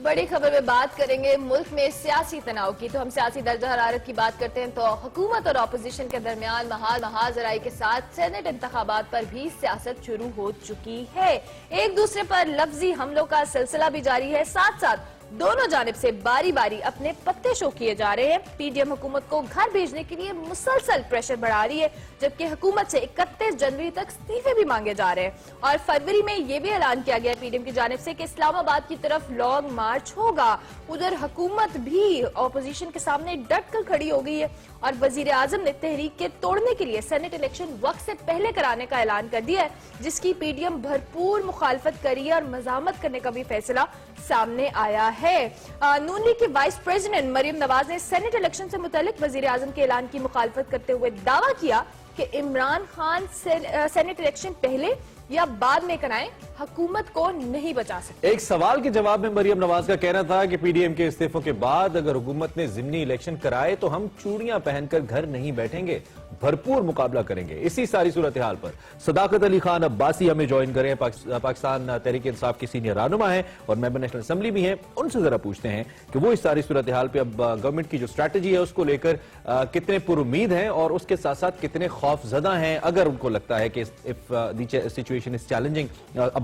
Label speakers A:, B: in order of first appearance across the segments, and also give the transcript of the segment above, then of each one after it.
A: बड़ी खबर में बात करेंगे मुल्क में सियासी तनाव की। तो हम सियासी दर्जा हरारत की बात करते हैं तो हुकूमत और अपोजिशन के दरमियान महाजराई के साथ सेनेट इंतखाबात पर भी सियासत शुरू हो चुकी है। एक दूसरे पर लफ्जी हमलों का सिलसिला भी जारी है। साथ साथ दोनों जानिब से बारी बारी अपने पत्ते शो किए जा रहे हैं। पीडीएम हुकूमत को घर भेजने के लिए मुसलसल प्रेशर बढ़ा रही है, जबकि हुकूमत से 31 जनवरी तक इस्तीफे भी मांगे जा रहे हैं। और फरवरी में यह भी ऐलान किया गया पीडीएम की जानिब से कि इस्लामाबाद की तरफ लॉन्ग मार्च होगा। उधर हुकूमत भी अपोजिशन के सामने डट कर खड़ी हो गई है और वजीर आजम ने तहरीक के तोड़ने के लिए सेनेट इलेक्शन वक्त से पहले कराने का ऐलान कर दिया है, जिसकी पीडीएम भरपूर मुखालफत करी है और मजामत करने का भी फैसला सामने आया है। नून लीग की वाइस प्रेसिडेंट मरियम नवाज ने सेनेट इलेक्शन से मुतालिक वजीर आजम के ऐलान की मुखालफत करते हुए दावा किया कि इमरान खान सेनेट इलेक्शन पहले या बाद में कराएं, हुकूमत को नहीं बचा सकते।
B: एक सवाल के जवाब में मरियम नवाज का कहना था कि पीडीएम के इस्तीफों के बाद अगर हुकूमत ने जिमनी इलेक्शन कराए तो हम चूड़ियां पहनकर घर नहीं बैठेंगे, भरपूर मुकाबला करेंगे। इसी सारी सूरत हाल पर सदाकत अली खान अब्बासी हमें ज्वाइन करें, पाकिस्तान तहरीक इंसाफ की सीनियर रहनुमा है और मेंबर नेशनल असेंबली भी हैं। उनसे जरा पूछते हैं कि वो इस सारी सूरत हाल पे अब गवर्नमेंट की जो स्ट्रैटेजी है उसको लेकर कितने पुरुमीद हैं और उसके साथ साथ कितने खौफजदा हैं अगर उनको लगता है कि सिचुएशन इज चैलेंजिंग।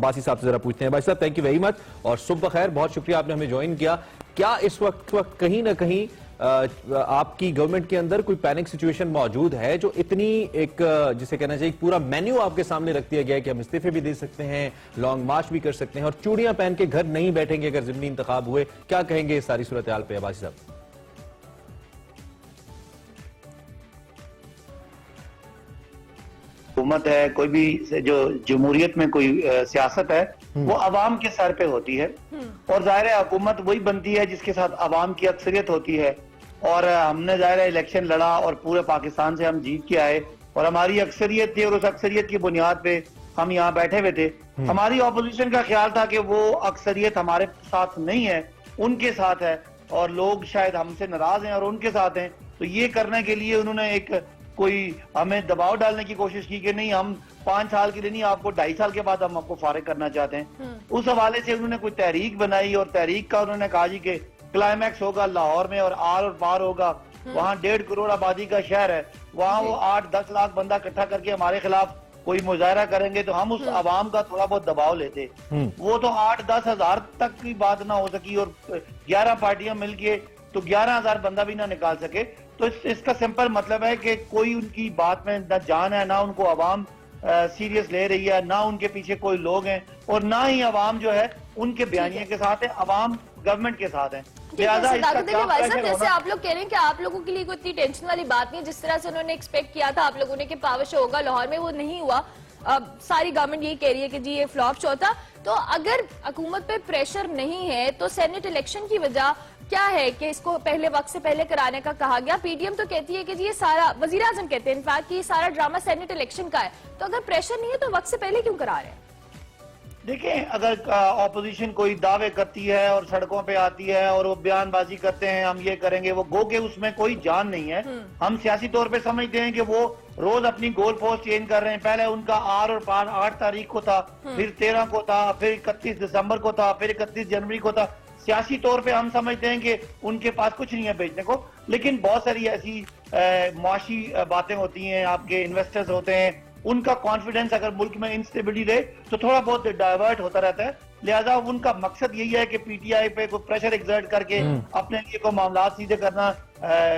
B: अब्बासी साहब से जरा पूछते हैं। भाई साहब, थैंक यू वेरी मच और सुबह खैर, बहुत शुक्रिया आपने हमें ज्वाइन किया। क्या इस वक्त कहीं ना कहीं आपकी गवर्नमेंट के अंदर कोई पैनिक सिचुएशन मौजूद है जो इतनी एक जिसे कहना चाहिए पूरा मेन्यू आपके सामने रख दिया गया है कि हम इस्तीफे भी दे सकते हैं, लॉन्ग मार्च भी कर सकते हैं और चूड़ियां पहन के घर नहीं बैठेंगे अगर जिमनी इंतखाब हुए? क्या कहेंगे इस सारी सूरत हाल पे अब्बासी साहब?
C: हुकूमत है, कोई भी जो जमहूरियत में कोई सियासत है वो अवाम के सर पे होती है और जाहिर है हुकूमत वही बनती है जिसके साथ अवाम की अक्सरियत होती है। और हमने जाहिर है इलेक्शन लड़ा और पूरे पाकिस्तान से हम जीत के आए और हमारी अक्सरियत थी और उस अक्सरियत की बुनियाद पे हम यहाँ बैठे हुए थे। हमारी ऑपोजिशन का ख्याल था कि वो अक्सरियत हमारे साथ नहीं है, उनके साथ है और लोग शायद हमसे नाराज हैं और उनके साथ हैं। तो ये करने के लिए उन्होंने एक कोई हमें दबाव डालने की कोशिश की कि नहीं, हम 5 साल के लिए नहीं, आपको 2.5 साल के बाद हम आपको फारिग करना चाहते हैं। उस हवाले से उन्होंने कोई तहरीक बनाई और तहरीक का उन्होंने कहा जी कि क्लाइमैक्स होगा लाहौर में और आर और पार होगा। वहाँ 1.5 करोड़ आबादी का शहर है, वहाँ वो 8-10 लाख बंदा इकट्ठा करके हमारे खिलाफ कोई मुजाहरा करेंगे तो हम उस अवाम का थोड़ा बहुत दबाव लेते। वो तो 8-10 हजार तक की बात ना हो सकी और 11 पार्टियां मिलके तो 11,000 बंदा भी ना निकाल सके। तो इसका सिंपल मतलब है कि कोई उनकी बात में ना जान है, ना उनको अवाम सीरियस ले रही है, ना उनके पीछे कोई लोग हैं और ना ही अवाम जो है उनके बयानिए के साथ है, अवाम गवर्नमेंट के साथ है।
A: जैसे आप लोग कह रहे हैं कि आप लोगों के लिए कोई इतनी टेंशन वाली बात नहीं, जिस तरह से उन्होंने एक्सपेक्ट किया था आप लोगों ने कि पावर शो होगा लाहौर में, वो नहीं हुआ। अब सारी गवर्नमेंट यही कह रही है कि जी ये फ्लॉप शो था। तो अगर हुकूमत पे प्रेशर नहीं है तो सेनेट इलेक्शन की वजह क्या है कि इसको पहले वक्त से पहले कराने का कहा गया? पीडीएम तो कहती है कि जी ये सारा, वजीर आजम कहते हैं इनफैक्ट कि ये सारा ड्रामा सेनेट इलेक्शन का है। तो अगर प्रेशर नहीं है तो वक्त से पहले क्यों करा रहे हैं?
C: देखें, अगर ऑपोजिशन कोई दावे करती है और सड़कों पे आती है और वो बयानबाजी करते हैं हम ये करेंगे वो गो के उसमें कोई जान नहीं है। हम सियासी तौर पे समझते हैं कि वो रोज अपनी गोल पोस्ट चेंज कर रहे हैं। पहले उनका आर और पार 8 तारीख को था, फिर 13 को था, फिर 31 दिसंबर को था, फिर 31 जनवरी को था। सियासी तौर पे हम समझते हैं कि उनके पास कुछ नहीं है बेचने को, लेकिन बहुत सारी ऐसी मुआशी बातें होती हैं, आपके इन्वेस्टर्स होते हैं, उनका कॉन्फिडेंस अगर मुल्क में इंस्टेबिलिटी रहे तो थोड़ा बहुत डाइवर्ट होता रहता है। लिहाजा उनका मकसद यही है कि पीटीआई पे कोई प्रेशर एक्सर्ट करके अपने लिए कोई मामला सीधे करना।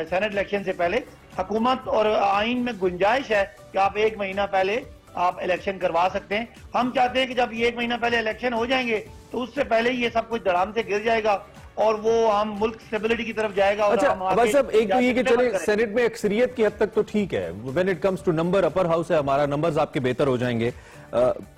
C: सेनेट इलेक्शन से पहले हुकूमत और आइन में गुंजाइश है कि आप 1 महीना पहले आप इलेक्शन करवा सकते हैं। हम चाहते हैं कि जब ये 1 महीना पहले इलेक्शन हो जाएंगे तो उससे पहले ये सब कुछ धड़ाम से गिर जाएगा और वो हम मुल्क स्टेबिलिटी की तरफ जाएगा। और
B: अच्छा साहब, एक तो ये कि चले सेनेट में अक्सरियत की हद तक तो ठीक है, when it comes to number, upper house है हमारा, नंबर्स आपके बेहतर हो जाएंगे।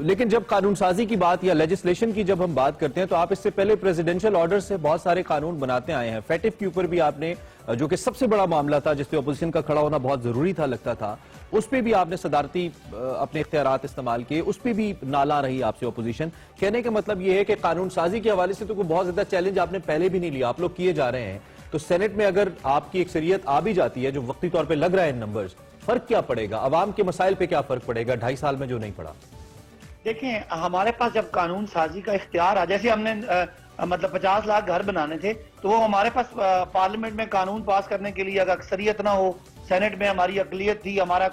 B: लेकिन जब कानून साजी की बात या लेजिस्लेशन की जब हम बात करते हैं तो आप इससे पहले प्रेसिडेंशियल ऑर्डर से बहुत सारे कानून बनाते आए हैं। फैटिफ के ऊपर भी आपने, जो कि सबसे बड़ा मामला था जिसपे अपोजिशन का खड़ा होना बहुत जरूरी था लगता था, उस पर भी आपने सदारती अपने इख्तियारात इस्तेमाल किए, उस पर भी नाला रही आपसे अपोजिशन। कहने का मतलब यह है कि कानून साजी के हवाले से तो कोई बहुत ज्यादा चैलेंज आपने पहले भी नहीं लिया, आप लोग किए जा रहे हैं। तो सेनेट में अगर आपकी अक्सरियत आ भी जाती है, जो वक्ती तौर पर लग रहा है नंबर्स, फर्क क्या पड़ेगा? अवाम के मसाइल पे क्या फर्क पड़ेगा 2.5 साल में जो नहीं पड़ा?
C: देखें, हमारे पास जब कानून साजी का इख्तियार आ, जैसे हमने मतलब 50 लाख घर बनाने थे, तो वो हमारे पास पार्लियामेंट में कानून पास करने के लिए अगर अक्सरियत ना हो, सेनेट में हमारी अकलियत थी, हमारा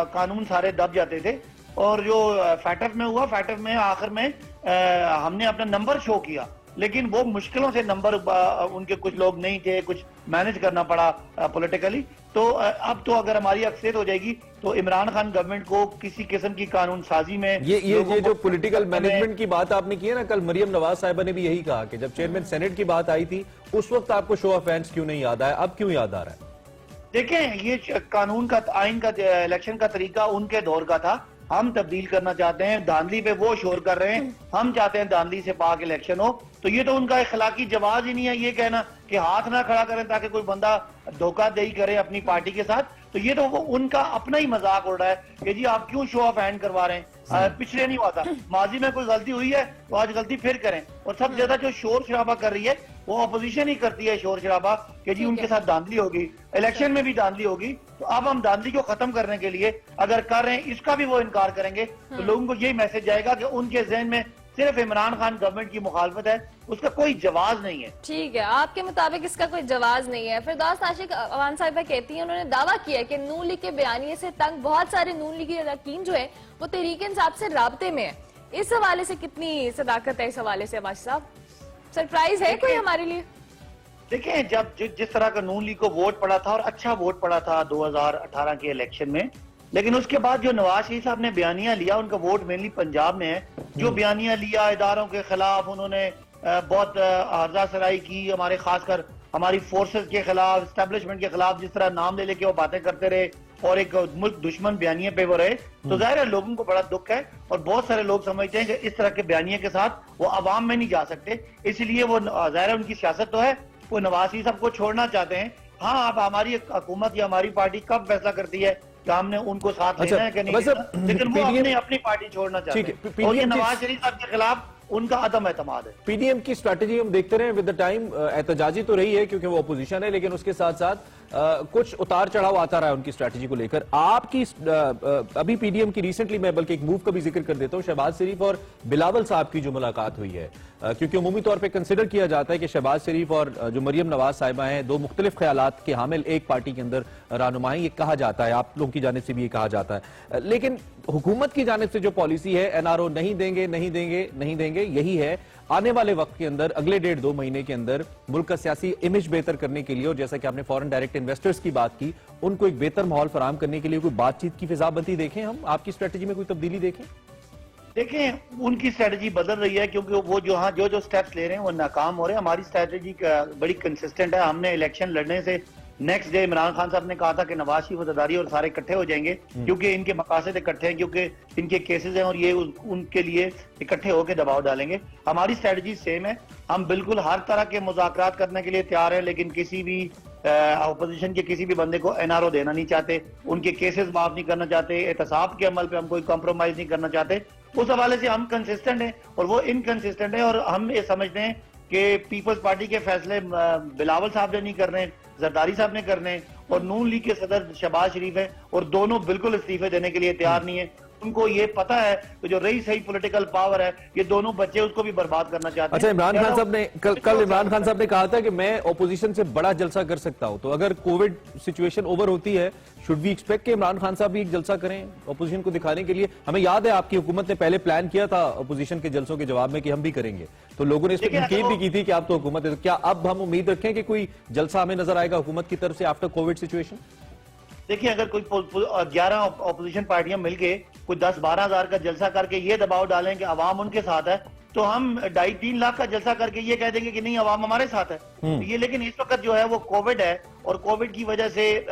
C: कानून सारे दब जाते थे। और जो फैटफ में हुआ, फैटफ में आखिर में हमने अपना नंबर शो किया, लेकिन वो मुश्किलों से नंबर उनके कुछ लोग नहीं थे, कुछ मैनेज करना पड़ा पॉलिटिकली। तो अब तो अगर हमारी अक्सरियत हो जाएगी तो इमरान खान गवर्नमेंट को किसी किस्म की कानून साजी में
B: ये जो पॉलिटिकल मैनेजमेंट की बात आपने की है ना, कल मरियम नवाज साहिबा ने भी यही कहा कि जब चेयरमैन सेनेट की बात आई थी उस वक्त आपको शो ऑफ हैंड्स क्यों नहीं याद आया, अब क्यों याद आ रहा है?
C: देखें, ये कानून का, आइन का, इलेक्शन का तरीका उनके दौर का था, हम तब्दील करना चाहते हैं। धांधली पे वो शोर कर रहे हैं, हम चाहते हैं धांधली से पाक इलेक्शन हो। तो ये तो उनका इखलाकी जवाब ही नहीं है ये कहना कि हाथ ना खड़ा करें ताकि कोई बंदा धोखाधड़ी करे अपनी पार्टी के साथ। तो ये तो वो उनका अपना ही मजाक उड़ रहा है कि जी आप क्यों शो ऑफ हैंड करवा रहे हैं। पिछले नहीं हुआ था, माजी में कोई गलती हुई है तो आज गलती फिर करें। और सबसे ज्यादा जो शोर शराबा कर रही है वो अपोजिशन ही करती है, शोर शराबा कि जी उनके साथ धांधली होगी, इलेक्शन में भी धांधली होगी। तो अब हम धांधली को खत्म करने के लिए अगर कर रहे हैं, इसका भी वो इनकार करेंगे तो लोगों को यही मैसेज जाएगा कि उनके जहन में सिर्फ इमरान खान गवर्नमेंट की मुखालफत है, उसका कोई जवाब नहीं है।
A: ठीक है, आपके मुताबिक इसका कोई जवाब नहीं है। फिरदौस आशिक अवान साहिबा कहती हैं, उन्होंने दावा किया कि नून लीग के बयानिए से तंग बहुत सारे नून लीग के अरकान जो है वो तहरीक इंसाफ से राब्ते में है। इस हवाले से कितनी सदाकत है? इस हवाले से अब्बासी साहब सरप्राइज है कोई हमारे लिए?
C: देखिए, जब जिस तरह का नून लीग को वोट पड़ा था और अच्छा वोट पड़ा था 2018 के इलेक्शन में, लेकिन उसके बाद जो नवाज शरीफ साहब ने बयानिया लिया, उनका वोट मेनली पंजाब में है, जो बयानिया लिया इदारों के खिलाफ, उन्होंने बहुत हर्जा सराई की, हमारे खासकर हमारी फोर्सेस के खिलाफ, एस्टेब्लिशमेंट के खिलाफ, जिस तरह नाम ले लेके वो बातें करते रहे और एक मुल्क दुश्मन बयानिया पे वो रहे, तो जाहिर है लोगों को बड़ा दुख है। और बहुत सारे लोग समझते हैं कि इस तरह के बयानिया के साथ वो अवाम में नहीं जा सकते, इसलिए वो जाहिर है उनकी सियासत तो है, वो नवाज शरीफ साहब को छोड़ना चाहते हैं। हाँ, अब हमारी हुकूमत या हमारी पार्टी कब फैसला करती है कि हमने उनको साथ लेना है कि नहीं लेना, लेकिन वो अपनी पार्टी छोड़ना चाहते हैं। और ये नवाज शरीफ साहब के खिलाफ उनका अदम एतमाद है।
B: पीडीएम की स्ट्रैटेजी हम देखते रहे विद द टाइम, एहतजाजी तो रही है क्योंकि वो अपोजिशन है, लेकिन उसके साथ साथ कुछ उतार चढ़ाव आता रहा है उनकी स्ट्रैटेजी को लेकर। आपकी अभी पीडीएम की रिसेंटली, मैं बल्कि एक मूव का भी जिक्र कर देता हूं, शहबाज शरीफ और बिलावल साहब की जो मुलाकात हुई है, क्योंकि उमूमी तौर पे कंसिडर किया जाता है कि शहबाज शरीफ और जो मरियम नवाज साहिबा हैं, दो मुख्तलिफ ख्यालात के हामिल एक पार्टी के अंदर रहनुमाई, ये कहा जाता है, आप लोगों की जानिब से भी ये कहा जाता है। लेकिन हुकूमत की जानिब से जो पॉलिसी है, एनआरओ नहीं देंगे नहीं देंगे नहीं देंगे, यही है आने वाले वक्त के अंदर, अगले 1.5-2 महीने के अंदर मुल्क का सियासी इमेज बेहतर करने के लिए, और जैसा कि आपने फॉरेन डायरेक्ट इन्वेस्टर्स की बात की, उनको एक बेहतर माहौल फराहम करने के लिए कोई बातचीत की फिजा बनती देखें हम, आपकी स्ट्रेटजी में कोई तब्दीली देखें?
C: देखें, उनकी स्ट्रेटजी बदल रही है क्योंकि वो जो स्टेप्स ले रहे हैं वो नाकाम हो रहे हैं। हमारी स्ट्रेटजी बड़ी कंसिस्टेंट है। हमने इलेक्शन लड़ने से नेक्स्ट डे इमरान खान साहब ने कहा था कि नवाज शरीफ वफादारी और सारे इकट्ठे हो जाएंगे क्योंकि इनके मकासद इकट्ठे हैं, क्योंकि इनके केसेस हैं और ये उनके लिए इकट्ठे होकर दबाव डालेंगे। हमारी स्ट्रेटजी सेम है, हम बिल्कुल हर तरह के मुज़ाकरात करने के लिए तैयार हैं, लेकिन किसी भी अपोजिशन के किसी भी बंदे को एनआरओ देना नहीं चाहते, उनके केसेस माफ नहीं करना चाहते, एहतसाब के अमल पे हम कोई कॉम्प्रोमाइज नहीं करना चाहते। उस हवाले से हम कंसिस्टेंट हैं और वो इनकंसिस्टेंट है। और हम ये समझते हैं कि पीपल्स पार्टी के फैसले बिलावल साहब ने नहीं करने, जरदारी साहब ने करने, और नून लीग के सदर शहबाज शरीफ है और दोनों बिल्कुल इस्तीफे देने के लिए तैयार नहीं है। उनको ये पता है कि जो रही सही पॉलिटिकल पावर है, ये दोनों बच्चे उसको भी बर्बाद करना चाहते हैं।
B: अच्छा, इमरान खान साहब ने कल इमरान खान साहब ने कहा था कि मैं ओपोजिशन से बड़ा जलसा कर सकता हूं, तो अगर कोविड सिचुएशन ओवर होती है, शुड वी एक्सपेक्ट कि इमरान खान साहब भी एक जलसा करें ओपोजिशन को दिखाने के लिए? हमें याद है आपकी हुकूमत ने पहले प्लान किया था ओपोजिशन के जलसों के जवाब में कि हम भी करेंगे, तो लोगों ने इस पर तनकीद भी की थी कि आप तो हुकूमत है। तो क्या अब हम उम्मीद रखें कि कोई जलसा हमें नजर आएगा हुकूमत की तरफ से आफ्टर कोविड सिचुएशन?
C: देखिए, अगर कोई 11 अपोजिशन पार्टियां मिलके कोई 10-12 हजार का जलसा करके ये दबाव डालें कि अवाम उनके साथ है, तो हम 2.5-3 लाख का जलसा करके ये कह देंगे कि नहीं, अवाम हमारे साथ है। ये लेकिन इस वक्त जो है वो कोविड है और कोविड की वजह से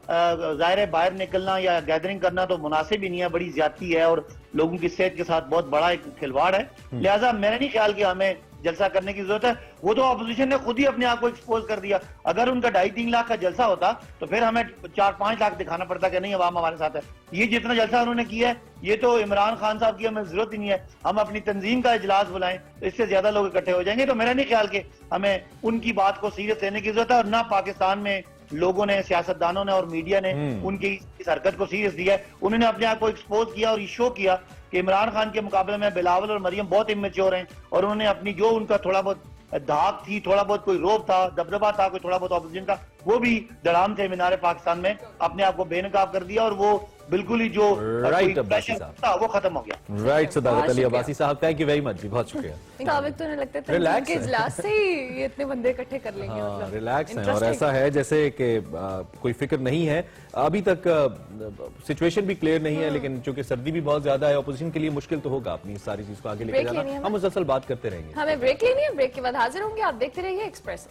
C: जाहिर है बाहर निकलना या गैदरिंग करना तो मुनासिब ही नहीं है, बड़ी ज्यादती है और लोगों की सेहत के साथ बहुत बड़ा एक खिलवाड़ है। लिहाजा मेरा नहीं ख्याल कि हमें जलसा करने की जरूरत है। वो तो अपोजिशन ने खुद ही अपने आप को एक्सपोज कर दिया। अगर उनका 2.5-3 लाख का जलसा होता तो फिर हमें 4-5 लाख दिखाना पड़ता कि नहीं, अवाम हमारे साथ है। ये जितना जलसा उन्होंने किया है, ये तो इमरान खान साहब की हमें जरूरत ही नहीं है। हम अपनी तंजीम का इजलास बुलाएं तो इससे ज्यादा लोग इकट्ठे हो जाएंगे। तो मेरा नहीं ख्याल कि हमें उनकी बात को सीरियस लेने की जरूरत है, और ना पाकिस्तान में लोगों ने, सियासतदानों ने और मीडिया ने उनकी इस हरकत को सीरियस दिया है। उन्होंने अपने आप को एक्सपोज किया और शो किया कि इमरान खान के मुकाबले में बिलावल और मरियम बहुत इमेच्योर हैं, और उन्होंने अपनी जो उनका थोड़ा बहुत धाक थी, थोड़ा बहुत कोई रोब था, दबदबा था, कोई थोड़ा बहुत ऑपोजिशन था, वो भी धड़ाम से मीनार पाकिस्तान में अपने आप को बेनकाब कर दिया और वो बिल्कुल ही जो
B: राइट
C: कोई
B: अब्बासी
C: pressure
B: साहब
C: था वो खत्म हो गया।
B: राइट सदाकत अली
A: शुक्रिया।
B: अब्बासी साहब, थैंक यू वेरी मच जी, बहुत शुक्रिया।
A: मुताबिक तो उन्हें लगता था
B: Relax
A: कि
B: है।
A: इजलास से ही ये इतने बंदे इकट्ठे कर लेंगे।
B: हाँ,
A: मतलब
B: रिलैक्स है और
A: Interesting।
B: ऐसा है जैसे कि कोई फिक्र नहीं है अभी तक, सिचुएशन भी क्लियर नहीं है, लेकिन चूंकि सर्दी भी बहुत ज्यादा है, ऑपोजिशन के लिए मुश्किल तो होगा अपनी सारी चीज को आगे लेके
A: Break लेनी है
B: जाना।
A: हमें।
B: हम मुसलसल बात करते रहेंगे।
A: हमें ब्रेक लेनी है, ब्रेक के बाद हाजिर होंगे। आप देखते रहिए एक्सप्रेस।